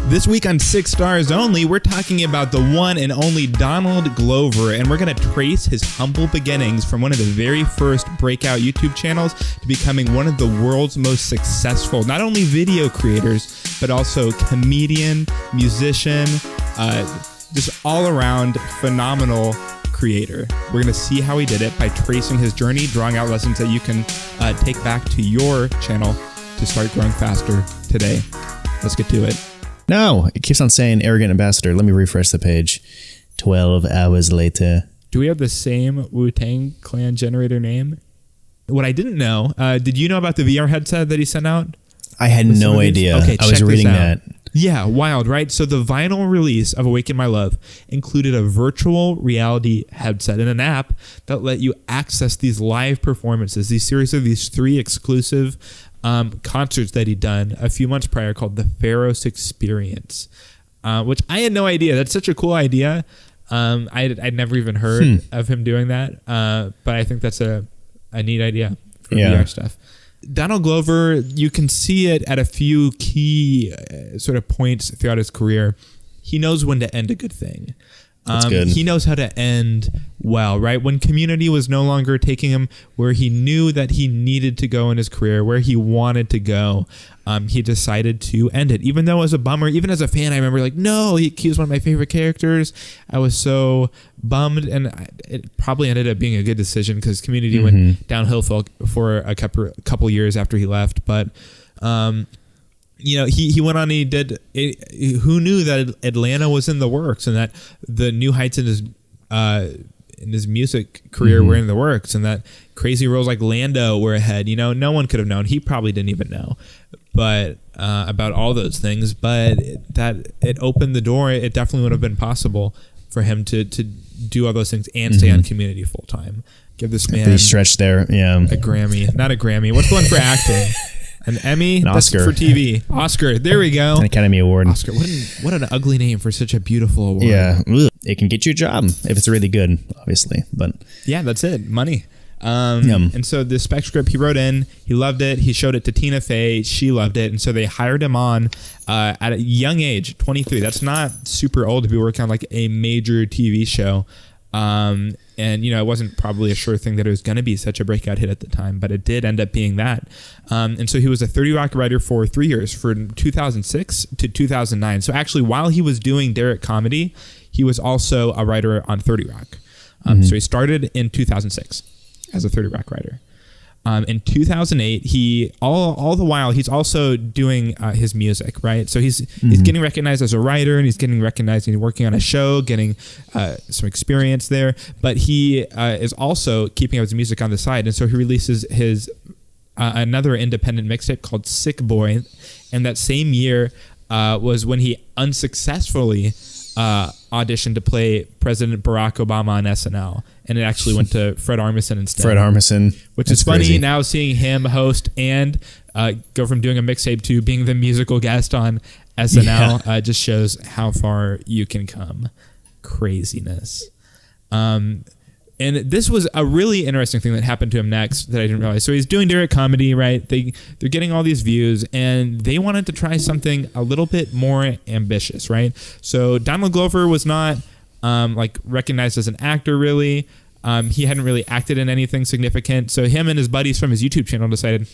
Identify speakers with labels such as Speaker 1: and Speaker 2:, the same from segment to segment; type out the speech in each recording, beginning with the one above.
Speaker 1: This week on 6 Stars Only, we're talking about the one and only Donald Glover, and we're going to trace his humble beginnings from one of the very first breakout YouTube channels to becoming one of the world's most successful, not only video creators, but also comedian, musician, just all-around phenomenal creator. We're going to see how he did it by tracing his journey, drawing out lessons that you can take back to your channel to start growing faster today. Let's get to it.
Speaker 2: No, it keeps on saying arrogant ambassador. Let me refresh the page. 12 hours later.
Speaker 1: Do we have the same Wu-Tang Clan generator name? What I didn't know, did you know about the VR headset that he sent out?
Speaker 2: I had no idea.
Speaker 1: Okay,
Speaker 2: I was reading that.
Speaker 1: Yeah, wild, right? So the vinyl release of Awaken My Love included a virtual reality headset and an app that let you access these live performances, these series of these 3 exclusive concerts that he'd done a few months prior called the Pharos Experience, which I had no idea. That's such a cool idea. I'd never even heard of him doing that, but I think that's a neat idea for VR stuff. Donald Glover, you can see it at a few key sort of points throughout his career. He knows when to end a good thing.
Speaker 2: That's good.
Speaker 1: He knows how to end well, right? When Community was no longer taking him where he knew that he needed to go in his career, where he wanted to go, he decided to end it. Even though it was a bummer, even as a fan, I remember like, no, he was one of my favorite characters. I was so bummed, and it probably ended up being a good decision because Community went downhill for a couple years after he left. But you know, he went on and he did it. Who knew that Atlanta was in the works and that the new heights in his music career were in the works and that crazy roles like Lando were ahead. You know, no one could have known. He probably didn't even know, but about all those things. But that it opened the door. It definitely would have been possible for him to do all those things and stay on Community full time. Give this man
Speaker 2: he stretched there. Yeah,
Speaker 1: a Grammy, not a Grammy. What's the one for acting? An Emmy?
Speaker 2: An Oscar.
Speaker 1: That's for TV. Oscar. There we go.
Speaker 2: An Academy Award.
Speaker 1: Oscar. What an ugly name for such a beautiful award.
Speaker 2: Yeah. It can get you a job if it's really good, obviously. But
Speaker 1: yeah, that's it. Money. And so the spec script he wrote in, he loved it. He showed it to Tina Fey. She loved it. And so they hired him on at a young age, 23. That's not super old to be working on like a major TV show. And, you know, it wasn't probably a sure thing that it was going to be such a breakout hit at the time, but it did end up being that. And so he was a 30 Rock writer for 3 years, from 2006 to 2009. So actually, while he was doing Derek Comedy, he was also a writer on 30 Rock. So he started in 2006 as a 30 Rock writer. In 2008, all the while he's also doing his music, right? So he's getting recognized as a writer, and he's getting recognized and working on a show, getting some experience there. But he is also keeping up his music on the side, and so he releases his another independent mixtape called Sick Boy, and that same year was when he unsuccessfully auditioned to play President Barack Obama on SNL, and it actually went to Fred Armisen instead.
Speaker 2: Fred Armisen,
Speaker 1: which is funny crazy. Now seeing him host and go from doing a mixtape to being the musical guest on SNL just shows how far you can come. Craziness. And this was a really interesting thing that happened to him next that I didn't realize. So he's doing Derek Comedy, right? They're getting all these views, and they wanted to try something a little bit more ambitious, right? So Donald Glover was not like recognized as an actor, really. He hadn't really acted in anything significant. So him and his buddies from his YouTube channel decided,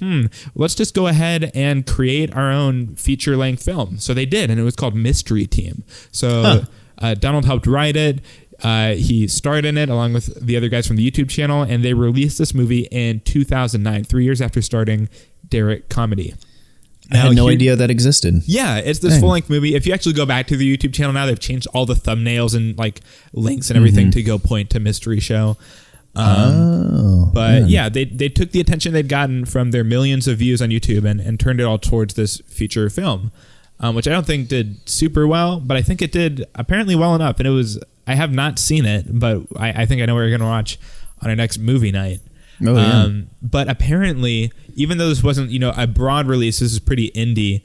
Speaker 1: let's just go ahead and create our own feature-length film. So they did, and it was called Mystery Team. So Donald helped write it. He starred in it along with the other guys from the YouTube channel, and they released this movie in 2009, 3 years after starting Derek Comedy.
Speaker 2: I had no idea that existed.
Speaker 1: Yeah, it's this full-length movie. If you actually go back to the YouTube channel now, they've changed all the thumbnails and like links and everything to go point to Mystery Show. But they took the attention they'd gotten from their millions of views on YouTube and turned it all towards this feature film, which I don't think did super well, but I think it did apparently well enough. And I have not seen it, but I think I know what we're going to watch on our next movie night. But apparently, even though this wasn't, a broad release, this is pretty indie.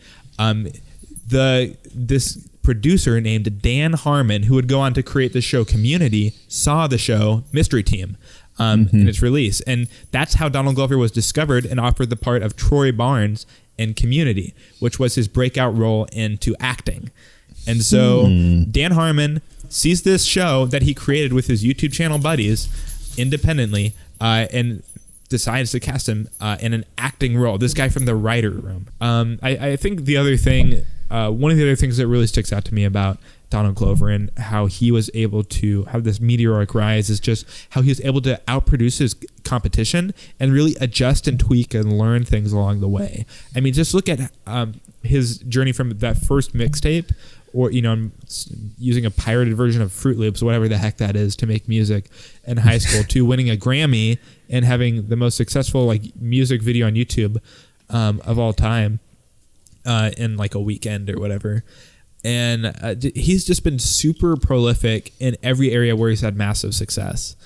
Speaker 1: This producer named Dan Harmon, who would go on to create the show Community, saw the show Mystery Team in its release. And that's how Donald Glover was discovered and offered the part of Troy Barnes in Community, which was his breakout role into acting. And so Dan Harmon sees this show that he created with his YouTube channel buddies independently, and decides to cast him in an acting role. This guy from the writer room. I think the other thing, one of the other things that really sticks out to me about Donald Glover and how he was able to have this meteoric rise is just how he was able to outproduce his competition and really adjust and tweak and learn things along the way. I mean, just look at his journey from that first mixtape, or, you know, I'm using a pirated version of Fruit Loops, whatever the heck that is, to make music in high school, to winning a Grammy and having the most successful like music video on YouTube of all time in like a weekend or whatever. And he's just been super prolific in every area where he's had massive success.